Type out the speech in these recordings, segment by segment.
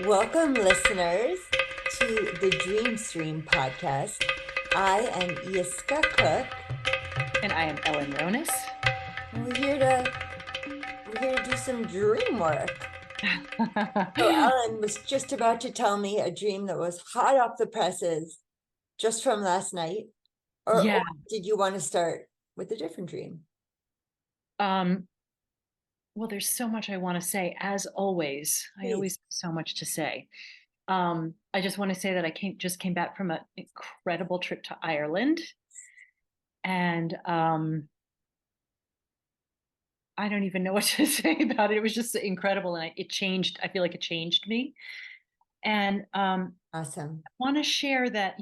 Welcome, listeners, to the Dream Stream podcast. I am Yiskah Cook, And I am Ellen Ronis. and we're here to do some dream work. So Ellen was just about to tell me a dream that was hot off the presses just from last night. Or Yeah. did you want to start with a different dream? Um, well, there's so much I want to say. As always, I always Please. have so much to say. I just want to say that I just came back from an incredible trip to Ireland, and I don't even know what to say about it. It was just incredible, and it changed. I feel like it changed me, and Awesome. I want to share that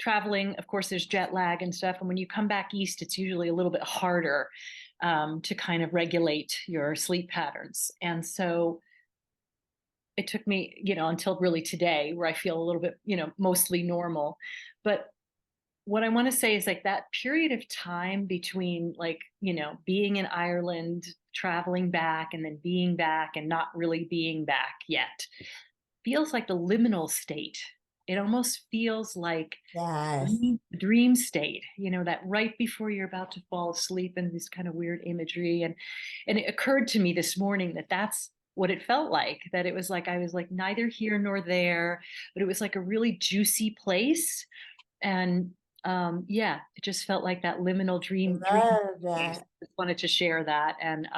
traveling. Of course, there's jet lag and stuff, and when you come back east, it's usually a little bit harder to kind of regulate your sleep patterns. And so it took me, until really today, where I feel a little bit, mostly normal. But what I want to say is like that period of time between like, being in Ireland, traveling back, and then being back and not really being back yet feels like the liminal state. It almost feels like Yes. dream state, that right before you're about to fall asleep, and this kind of weird imagery. And it occurred to me this morning that that's what it felt like, that it was like I was like neither here nor there, but it was like a really juicy place. And yeah, it just felt like that liminal dream Love space. that. Just wanted to share that. And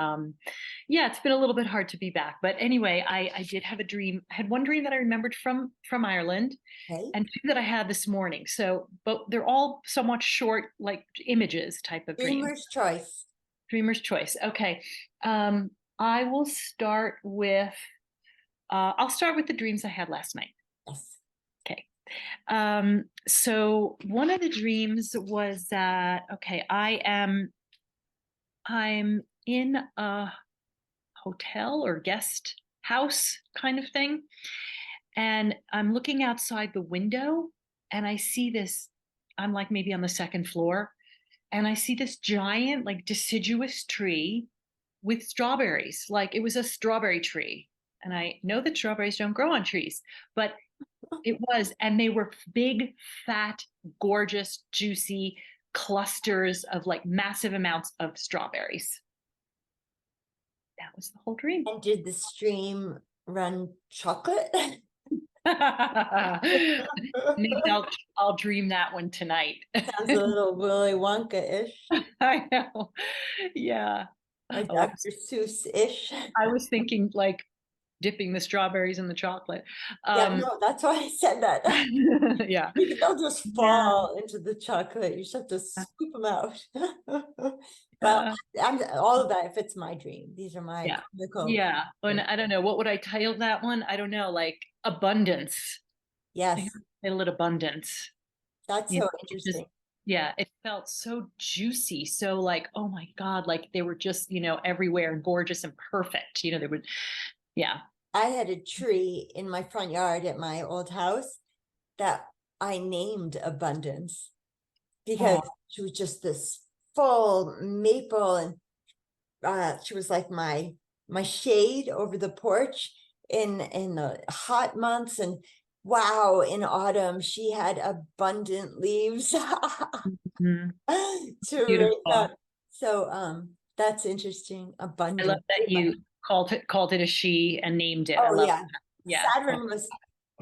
yeah, it's been a little bit hard to be back, but anyway, I did have a dream. I had one dream that I remembered from Ireland, Okay. and two that I had this morning. So, but they're all somewhat short, like images type of dreams. Dreamer's choice. Dreamer's choice. Okay. Um, I will start with I'll start with the dreams I had last night. Yes. Okay. So one of the dreams was that, okay, I'm in a hotel or guest house kind of thing, and I'm looking outside the window, and I see this. I'm like maybe on the second floor, and I see this giant, like deciduous tree with strawberries. Like it was a strawberry tree. And I know that strawberries don't grow on trees, but it was. And they were big, fat, gorgeous, juicy clusters of like massive amounts of strawberries. That was the whole dream. And did the stream run chocolate? Maybe I'll dream that one tonight. Sounds a little Willy Wonka-ish I know. Yeah. or Oh, Dr. Seuss-ish. I was thinking like dipping the strawberries in the chocolate. Yeah, Um, no, that's why I said that. yeah. They'll just Yeah. fall into the chocolate. You just have to scoop them out. Well, Uh, I'm all of that fits my dream. These are my yeah. comical. Yeah. And I don't know. What would I title that one? I don't know. Like abundance. I think Yes, I titled it abundance. that's so It just, interesting. yeah, it felt so juicy. So like, oh my God, like they were just, everywhere and gorgeous and perfect. They would, yeah. I had a tree in my front yard at my old house that I named Abundance because Oh, she was just this full maple, and she was like my shade over the porch in the hot months, and wow, in autumn she had abundant leaves mhm. to rake Beautiful. up. So that's interesting. I love Abundant. that you called it a she and named it. I Oh love yeah. that. Yeah. Saturn was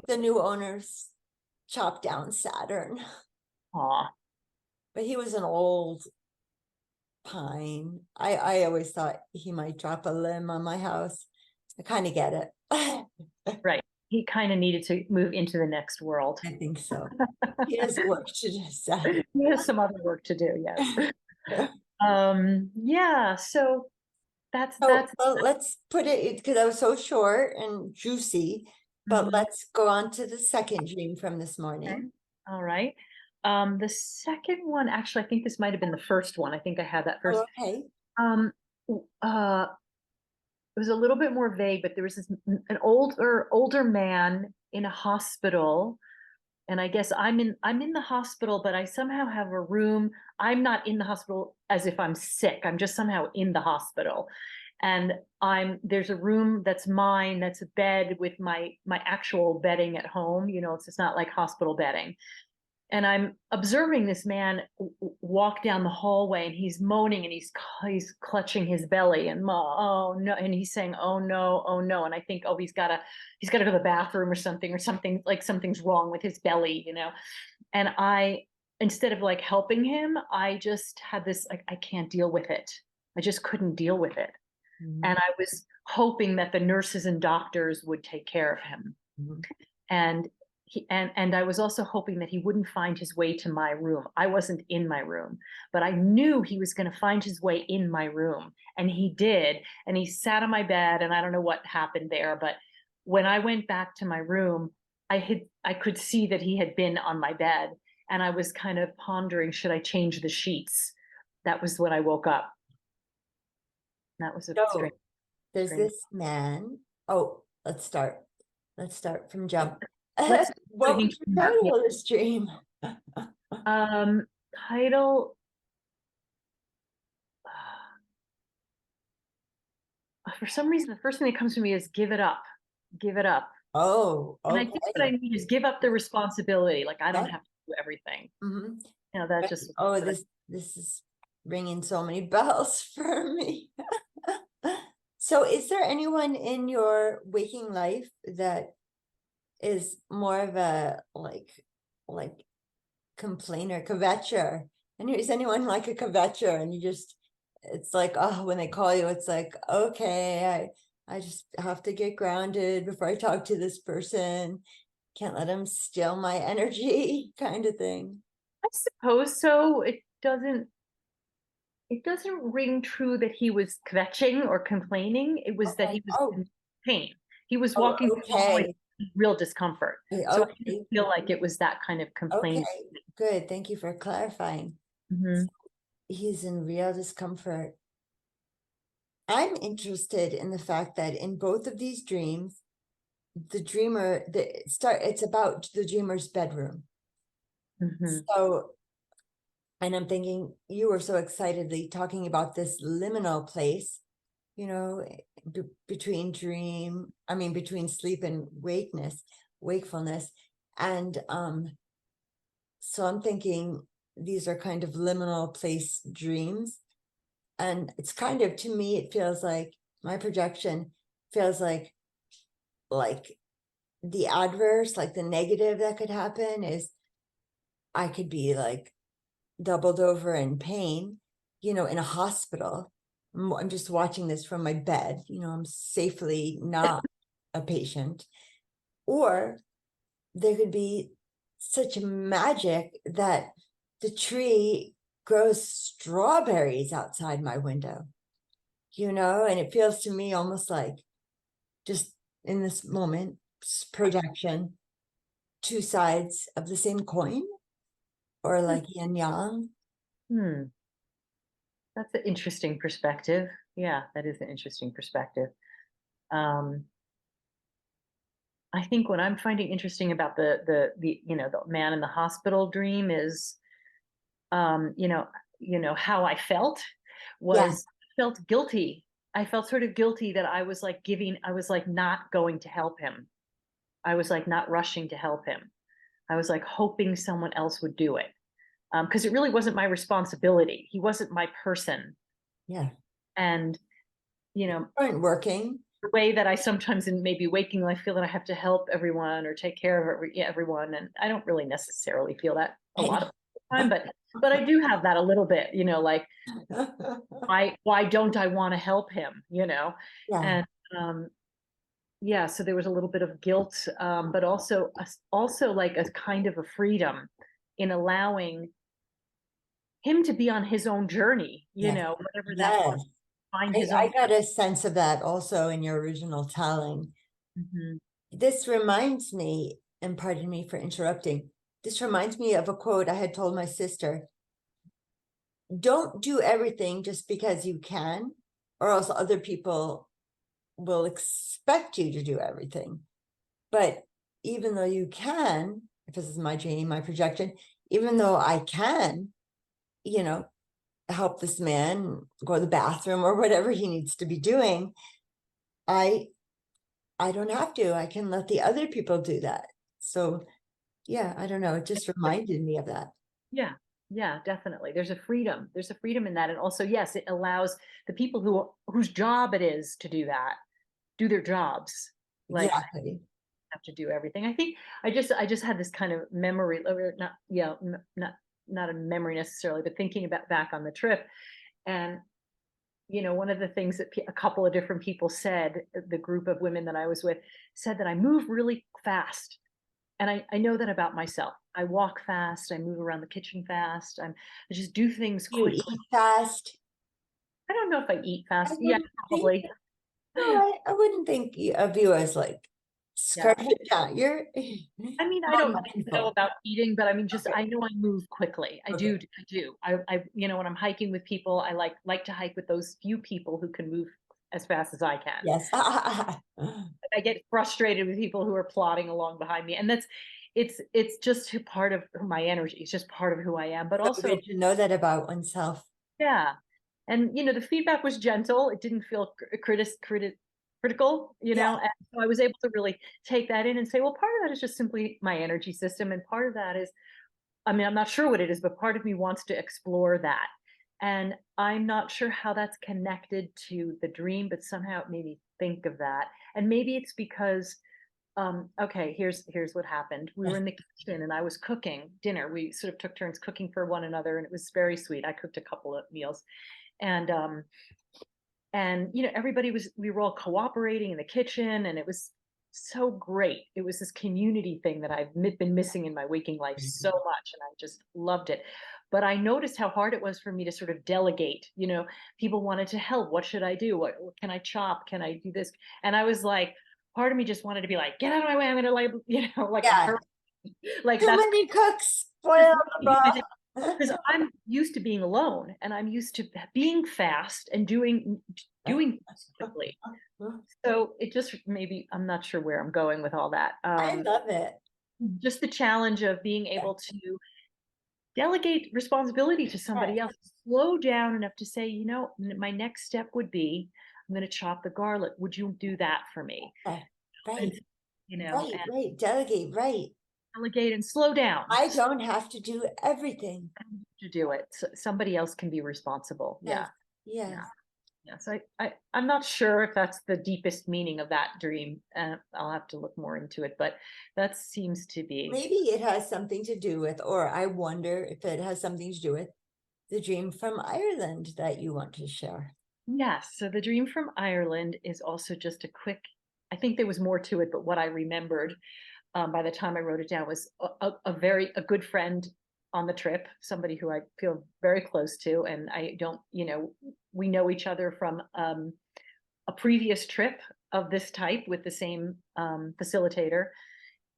the new owners chopped down Saturn, Aw. but he was an old pine. I always thought he might drop a limb on my house. I kind of get it. I Right. He kind of needed to move into the next world. think so. He has work to decide. He has some other work to do, yes. Yeah, so that's So, that's well, let's put it because I was so short and juicy, but mhm. let's go on to the second dream from this Okay. morning. All right. The second one, actually, I think this might have been the first one. I think I had that first. Oh, okay. Um, uh, it was a little bit more vague, but there was an older man in a hospital, and I guess I'm in the hospital, but I somehow have a room. I'm not in the hospital as if I'm sick. I'm just somehow in the hospital. and there's a room that's mine, that's a bed with my actual bedding at home. It's not like hospital bedding. And I'm observing this man walk down the hallway, and he's moaning, and he's clutching his belly, and oh no, and he's saying, oh no, oh no. And I think, oh, he's gotta go to the bathroom or something, like something's wrong with his belly. And instead of like helping him, I just had this, like, I can't deal with it. I just couldn't deal with it. Mhm. And I was hoping that the nurses and doctors would take care of him. Mhm. And and I was also hoping that he wouldn't find his way to my room. I wasn't in my room, but I knew he was going to find his way in my room, and he did. And he sat on my bed, and I don't know what happened there, but when I went back to my room, I could see that he had been on my bed, and I was kind of pondering, should I change the sheets? That was when I woke up. That was a So strange, there's strange. this man. Oh, let's start from jump. Let's What was the yeah. title of this dream? Um, Title. For some reason, the first thing that comes to me is give it up, give it up. Oh, And I think what I okay. need is give up the responsibility. Like, I don't Yeah. have to do everything. Mhm. That just, Oh, but this is ringing so many bells for me. So is there anyone in your waking life that is more of a like complainer, kvetcher? And is anyone like a kvetcher, and you just, it's like, oh, when they call you, it's like, okay, I just have to get grounded before I talk to this person. Can't let them steal my energy, kind of thing. I suppose so. It doesn't ring true that he was kvetching or complaining. It was that Okay. he was Oh, in pain. He was oh, walking through the hallway okay. with real discomfort. So I didn't Okay. feel like it was that kind of complaining. Okay. Good. Thank you for clarifying. Mhm. He's in real discomfort. I'm interested in the fact that in both of these dreams, it's about the dreamer's bedroom. Mhm. So, and I'm thinking you were so excitedly talking about this liminal place, you know, between between sleep and wakefulness. And so I'm thinking these are kind of liminal place dreams. And it's kind of, to me, it feels like my projection feels like the adverse, like the negative that could happen is I could be like doubled over in pain, in a hospital. I'm just watching this from my bed, I'm safely not a patient. Or there could be such magic that the tree grows strawberries outside my window, and it feels to me almost like just in this moment, projection, two sides of the same coin, or like yin yang. Hmm. That's an interesting perspective. Yeah, that is an interesting perspective. Um, I think what I'm finding interesting about the man in the hospital dream is, um, you know, how I felt Yeah. was felt guilty. I felt sort of guilty that I was like not going to help him. I was like not rushing to help him. I was like hoping someone else would do it. Because it really wasn't my responsibility. He wasn't my person. Yeah. And, you know, Aren't working. the way that I sometimes in maybe waking life feel that I have to help everyone or take care of everyone. And I don't really necessarily feel that a I lot of know. the time, but I do have that a little bit, like why don't I want to help him, Yeah. And yeah, so there was a little bit of guilt, but also like a kind of a freedom in allowing him to be on his own journey, Yes. whatever that was, Yes. find I, his I own. got a sense of that also in your original telling. Mhm. This reminds me, and pardon me for interrupting, this reminds me of a quote I had told my sister. Don't do everything just because you can, or else other people will expect you to do everything. But even though you can, if this is my dream, my projection, even though I can, you know, help this man go to the bathroom or whatever he needs to be doing, I I don't have to. I can let the other people do that. So yeah, I don't know. It just reminded me of that. Yeah, yeah, definitely. There's a freedom. There's a freedom in that. And also, yes, it allows the people whose job it is to do that, do their jobs. Like Exactly. have to do everything. I think I just had this kind of memory, or not, yeah, not a memory necessarily, but thinking about back on the trip. And one of the things that a couple of different people said, the group of women that I was with said that I move really fast. And I know that about myself. I walk fast, I move around the kitchen fast, I just do things You quickly. eat fast. I don't know if I eat I fast. Yeah, wouldn't think, probably. no, I wouldn't think of you as like Yeah. scarf it down. You're I mean, I don't know mindful. about eating, but I mean, just Okay. I know I move quickly. I Okay. do. I do. When I'm hiking with people, I like to hike with those few people who can move as fast as I can. Yes. I get frustrated with people who are plodding along behind me, and it's just part of my energy. It's just part of who I am. But So also, good to know that about oneself. yeah, and the feedback was gentle. It didn't feel critical, Yeah. and so I was able to really take that in and say, well, part of that is just simply my energy system, and part of that is, I mean, I'm not sure what it is, but part of me wants to explore that. And I'm not sure how that's connected to the dream, but somehow it made me think of that. And maybe it's because, okay, here's what happened. We were Yes. in the kitchen and I was cooking dinner. We sort of took turns cooking for one another, and it was very sweet. I cooked a couple of meals. And everybody we were all cooperating in the kitchen, and it was so great. It was this community thing that I've been missing in my waking life so much, and I just loved it. But I noticed how hard it was for me to sort of delegate. People wanted to help. What should I do? What can I chop? Can I do this? And I was like, part of me just wanted to be like, get out of my way. I'm gonna, like, like a Yeah. hurt. Like Too that's many cooks spoil just the broth. because I'm used to being alone, and I'm used to being fast and doing things quickly. So it just, maybe, I'm not sure where I'm going with all that. I love it. Just the challenge of being Yeah. able to delegate responsibility to Yes. somebody else, slow down enough to say, my next step would be, I'm going to chop the garlic. Would you do that for me? Okay. And, Right. and Right. Delegate. Right. delegate and slow down I don't have to do everything. to do it. So somebody else can be responsible. Yes. Yeah. Yeah. Yes. Yes, I'm not sure if that's the deepest meaning of that dream. I'll have to look more into it, but that seems to be. Maybe it has something to do with, or I wonder if it has something to do with the dream from Ireland that you want to share. Yes, so the dream from Ireland is also just a quick, I think there was more to it, but what I remembered, by the time I wrote it down, was a good friend on the trip, somebody who I feel very close to, and I don't, we know each other from a previous trip of this type with the same facilitator.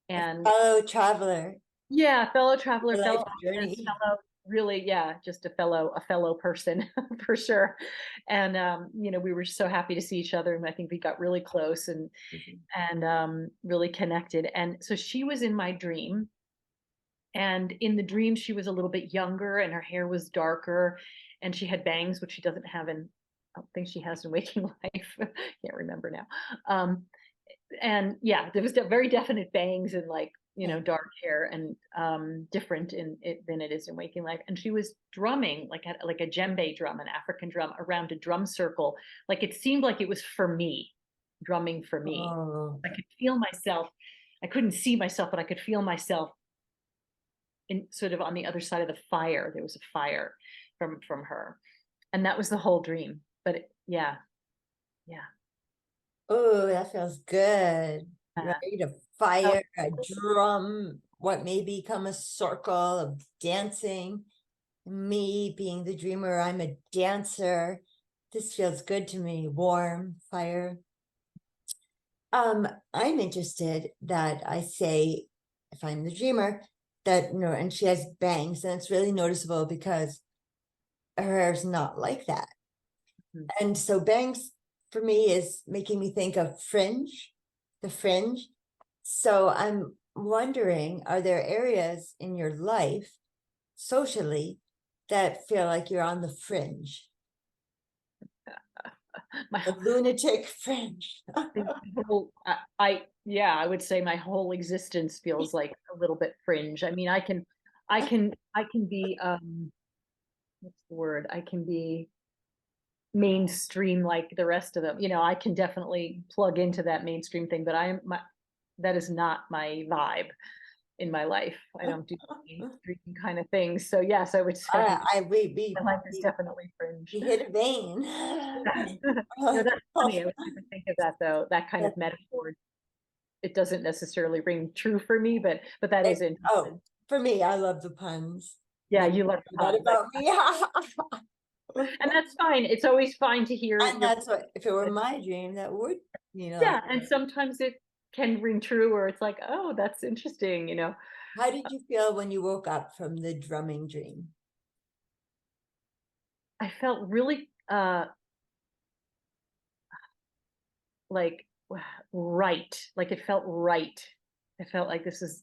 And Fellow traveler, yeah, fellow traveler, your life fellow audience, journey. fellow, really, yeah, just a fellow person for sure. And we were so happy to see each other, and I think we got really close and really connected. And so she was in my dream, and in the dream she was a little bit younger, and her hair was darker, and she had bangs, which she doesn't have in, I don't think she has in waking life. Can't remember now. Um, and yeah, there was very definite bangs and, like, Yeah. dark hair, and different in it than it is in waking life. And she was drumming like a djembe drum, an African drum, around a drum circle. Like, it seemed like it was for me, drumming for me. Oh, I could feel myself. I couldn't see myself, but I could feel myself in, sort of, on the other side of the fire. There was a fire from her, and that was the whole dream. But yeah, yeah. oh, that feels good. Uh, Right? A fire, a drum, what may become a circle of dancing. Me being the dreamer, I'm a dancer. This feels good to me. Warm fire. I'm interested that I say, if I'm the dreamer, that no, and she has bangs, and it's really noticeable because her hair's not like that. Mhm. And so bangs for me is making me think of fringe, the fringe. So I'm wondering, are there areas in your life socially that feel like you're on the fringe, My the lunatic fringe. whole, yeah, I would say my whole existence feels like a little bit fringe. I mean, I can be, what's the word? I can be mainstream like the rest of them. I can definitely plug into that mainstream thing, but that is not my vibe in my life. I don't do mainstream kind of things. So yes, I would say my life is definitely fringe. we hit a vein. No, that's funny. I would never think of that though. That kind of metaphor. It doesn't necessarily ring true for me, but that is interesting. Oh, for me, I love the puns. Yeah, you love that about me. and that's fine. It's always fine to hear. And that's what, if it were my dream, that would, Yeah, and sometimes it can ring true, or it's like, oh, that's interesting. How did you feel when you woke up from the drumming dream? I felt really like right. Like it felt right. I felt like this is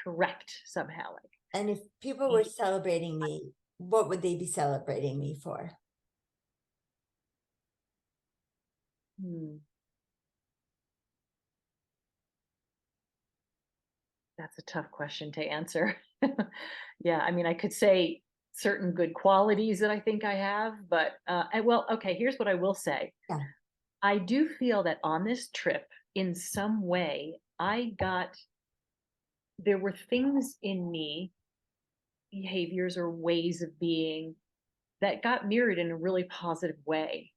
correct somehow. Like, and if people were celebrating me, what would they be celebrating me for? That's a tough question to answer. Yeah, I mean, I could say certain good qualities that I think I have, but well, okay, here's what I will say. Yeah. I do feel that on this trip, in some way, there were things in me, behaviors or ways of being, that got mirrored in a really positive way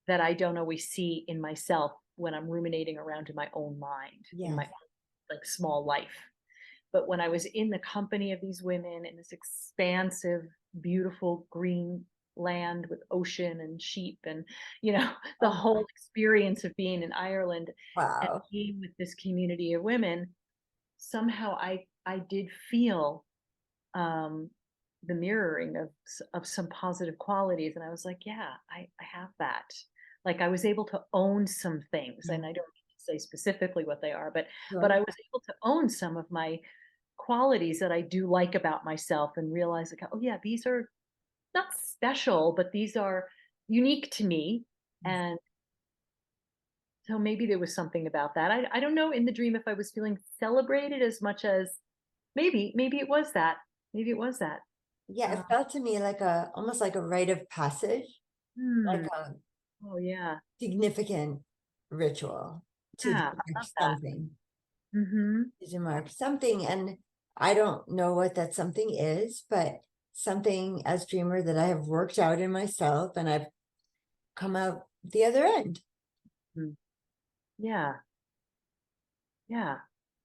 that I don't always see in myself when I'm ruminating around in my own mind, in my like small life. But when I was in the company of these women in this expansive, beautiful green land with ocean and sheep and, the whole experience of being in Ireland and Wow. being with this community of women, somehow I did feel the mirroring of some positive qualities. And I was like, yeah, I have that. Like I was able to own some things, and I don't say specifically what they are, but I was able to own some of my qualities that I do like about myself and realize like, oh yeah, these are not special, but these are unique to me. And so maybe there was something about that. I don't know in the dream if I was feeling celebrated as much as maybe it was that. Maybe it was that. Yeah, it felt to me like almost like a rite of passage, like a oh yeah, significant ritual to yeah, I mark love that. something. Mm-hmm. To mark something, and I don't know what that something is, but something as dreamer that I have worked out in myself, and I've come out the other end. Yeah, yeah,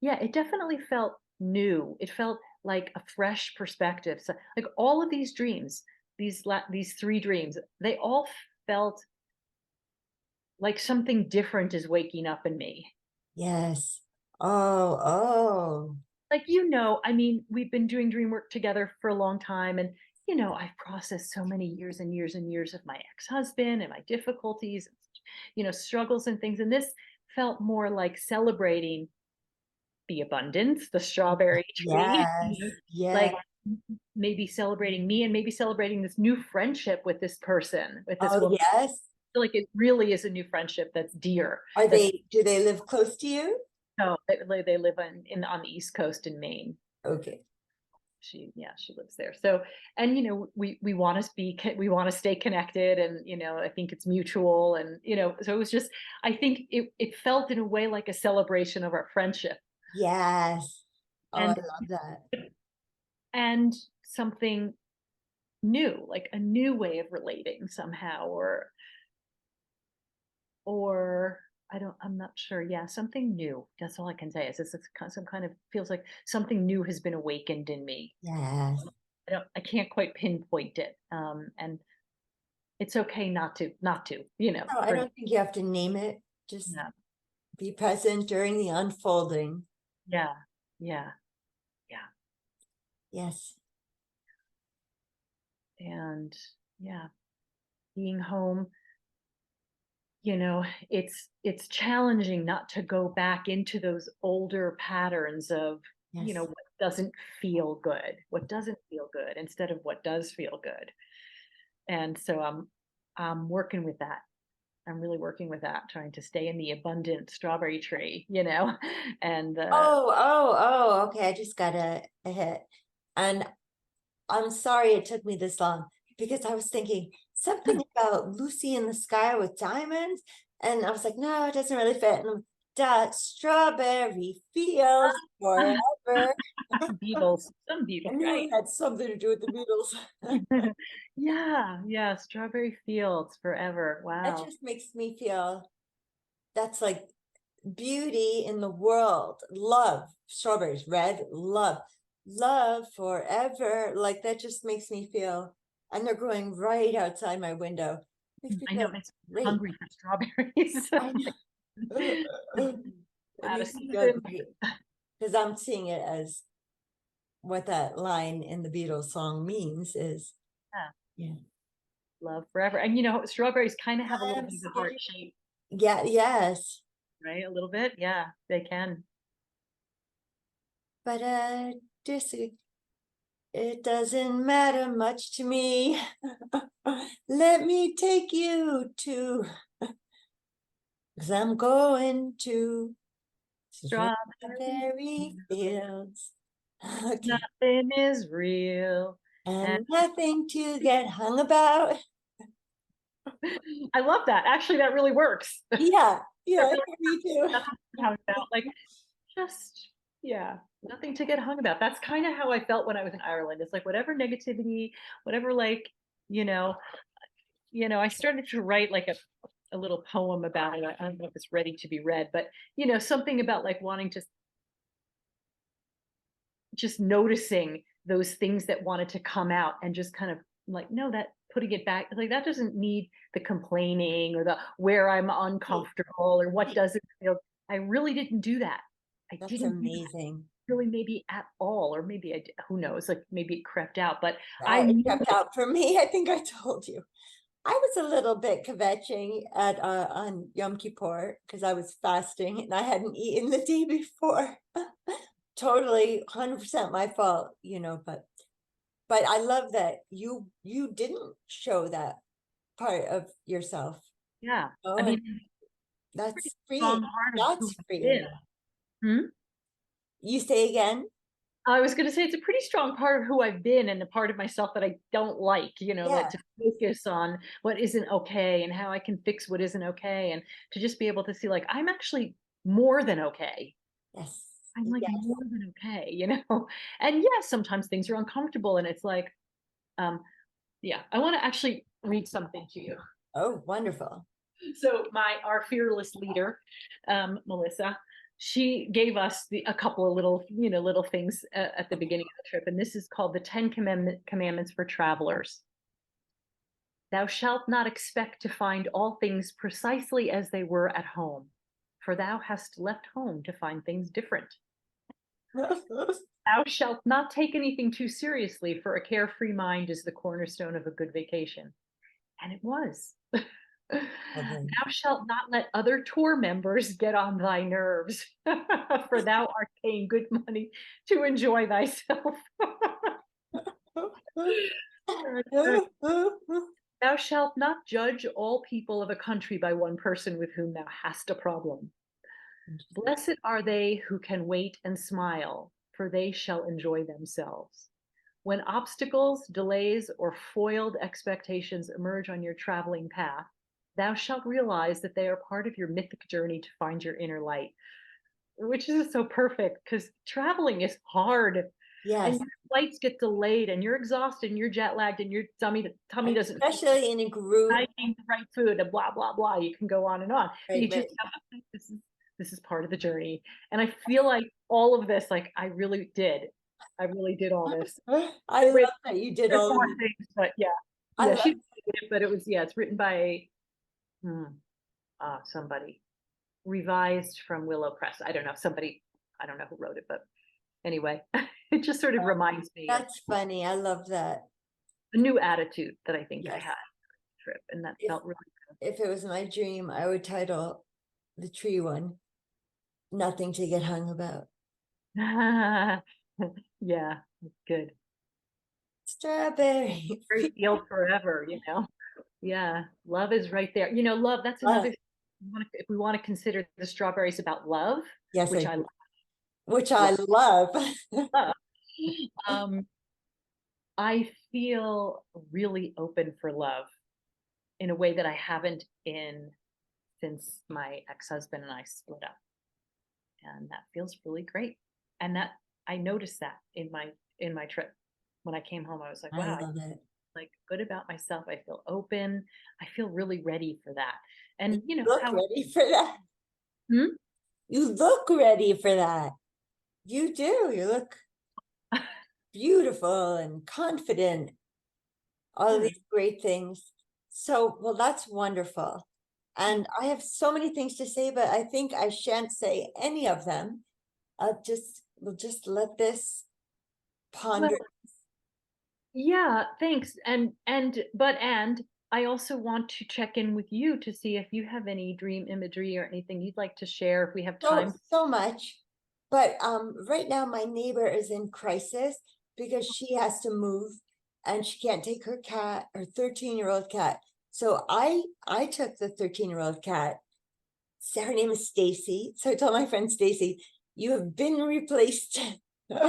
yeah. It definitely felt new. It felt like a fresh perspective. So, like all of these dreams, these three dreams, they all felt like something different is waking up in me. Yes. Oh. Like, I mean, we've been doing dream work together for a long time. And, I've processed so many years and years and years of my ex-husband and my difficulties, struggles and things. And this felt more like celebrating the abundance, the strawberry tree, like maybe celebrating me and maybe celebrating this new friendship with this person, with this woman. Yes. I feel like it really is a new friendship that's dear. Do they live close to you? No, they live on the East Coast in Maine. Okay. She lives there. So, and we want to stay connected, and I think it's mutual, and so it was just, I think it felt in a way like a celebration of our friendship. Yes. Oh, And I love that. And something new, like a new way of relating somehow, or I'm not sure. Yeah, something new. That's all I can say. Is it's some kind of, feels like something new has been awakened in me. Yes. I can't quite pinpoint it. And it's okay not to, No, I don't think you have to name it. Just be present during the unfolding. Yeah. Yes. And yeah, being home, it's challenging not to go back into those older patterns of, Yes. doesn't feel good, instead of what does feel good. And so I'm working with that. I'm really working with that, trying to stay in the abundant strawberry tree, and Okay. I just got a hit. And I'm sorry it took me this long because I was thinking something about Lucy in the Sky with Diamonds. And I was like, no, it doesn't really fit. And duh, strawberry fields forever. Beatles, some I Beatles, knew right? it had something to do with the Beatles. Yeah, strawberry fields forever. That Wow. just makes me feel that's like beauty in the world. Love, strawberries, red, love forever. Like that just makes me feel, and they're growing right outside my window. Makes me I know, feel makes me great. hungry for strawberries. I know. It Out of makes me feel season. great because I'm seeing it as what that line in the Beatles song means is, Yeah, yeah. love forever. And strawberries kind of have a little bit of a heart shape, Yeah, yes. right? A little bit. Yeah, they can. But just it doesn't matter much to me. Let me take you to, because I'm going to strawberry Strawberries, fields. Okay. nothing is real. And And nothing to get hung about. I love that. Actually, that really works. Yeah, That yeah, really me too. nothing to hung about. Like, just, yeah, nothing to get hung about. That's kind of how I felt when I was in Ireland. It's like whatever negativity, whatever, like, you know, I started to write like a little poem about it. I don't know if it's ready to be read, but something about like wanting to just noticing those things that wanted to come out and just kind of like, no, that putting it back, like that doesn't need the complaining or the where I'm uncomfortable or what doesn't feel. I really didn't do that. I That's didn't do that amazing. really, maybe at all, or maybe I did, who knows, like maybe it crept out, but I It knew kept out for me. I think I told you. I was a little bit kvetching at on Yom Kippur because I was fasting and I hadn't eaten the day before. Totally 100% my fault, but I love that you didn't show that part of yourself. yeah, I Oh, and mean, pretty that's freeing. strong part of who That's I've freeing. been. Hmm? You say again? I was going to say it's a pretty strong part of who I've been and a part of myself that I don't like, that Yeah. to focus on what isn't okay and how I can fix what isn't okay and to just be able to see like I'm actually more than okay. Yes. I'm like Yes. more than okay. And yeah, sometimes things are uncomfortable and it's like, um, yeah, I want to actually read something to you. Oh, wonderful. So our fearless leader, Melissa, she gave us a couple of little things at the beginning of the trip, and this is called the Commandments for Travelers. Thou shalt not expect to find all things precisely as they were at home, for thou hast left home to find things different. Thou shalt not take anything too seriously, for a carefree mind is the cornerstone of a good vacation. And it was. Thou shalt not let other tour members get on thy nerves, for thou art paying good money to enjoy thyself. Thou shalt not judge all people of a country by one person with whom thou hast a problem. Blessed are they who can wait and smile, for they shall enjoy themselves. When obstacles, delays, or foiled expectations emerge on your traveling path, thou shalt realize that they are part of your mythic journey to find your inner light, which is so perfect because traveling is hard. Yes. And your flights get delayed and you're exhausted and you're jet lagged and your tummy doesn't, especially in a group. I need the right food and blah, blah, blah. You can go on and on. Right, You just have, this is part of the journey. And I feel like all of this, like I really did all this. I love that you did all more of it. things, but yeah, I she love did it, but it was it's written by somebody, revised from Willow Press. I don't know who wrote it, but anyway, it just sort of reminds me of that's funny. I love that. a new attitude that I think I Yes. had on the trip, and that felt really good. If it was my dream, I would title the tree one, Nothing to Get Hung About. Yeah, good. Strawberry. Very field forever, you know? Yeah, love is right there. You know, love, that's Love. another, if we want to consider the strawberries about love, Yes, which I which I love. love, um, I feel really open for love in a way that I haven't in since my ex-husband and I split up. And that feels really great. And that I noticed that in my trip. When I came home, I was like, I wow, I love it. like good about myself. I feel open. I feel really ready for that. And you know Look how ready for that. Hmm? You look ready for that. You do. You look beautiful and confident. All of Yeah. these great things. So, well, that's wonderful. And I have so many things to say, but I think I shan't say any of them. We'll just let this Well, ponder. yeah, thanks. And I also want to check in with you to see if you have any dream imagery or anything you'd like to share if we have time. So much. But right now my neighbor is in crisis because she has to move and she can't take her cat, her 13-year-old cat. So I took the 13-year-old cat. So her name is Stacy. So I told my friend Stacy, you have been replaced. You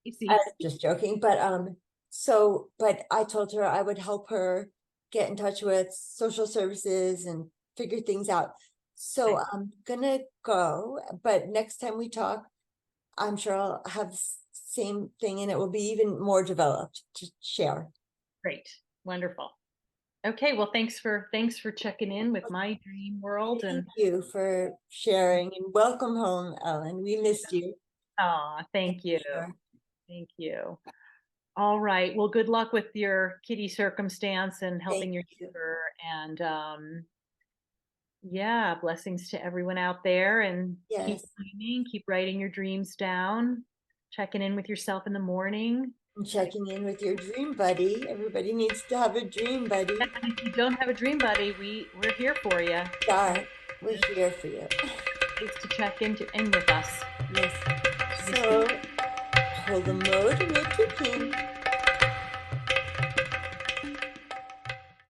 I see, was just joking, but but I told her I would help her get in touch with social services and figure things out. So right, I'm gonna go, but next time we talk, I'm sure I'll have the same thing and it will be even more developed to share. great, wonderful. Okay, well, thanks for checking in with my dream world Thank and you for sharing and welcome home, Ellen. We missed you. thank you. Sure. Thank you. All right. Well, good luck with your kitty circumstance and Thank helping your you. neighbor. And yeah, blessings to everyone out there. And keep Yes. dreaming, keep writing your dreams down, checking in with yourself in the morning. And checking in with your dream buddy. Everybody needs to have a dream buddy. And if you don't have a dream buddy, we're here for you. Star, we're here for you. Please to check in with us. Yes. So hold the mode with your king.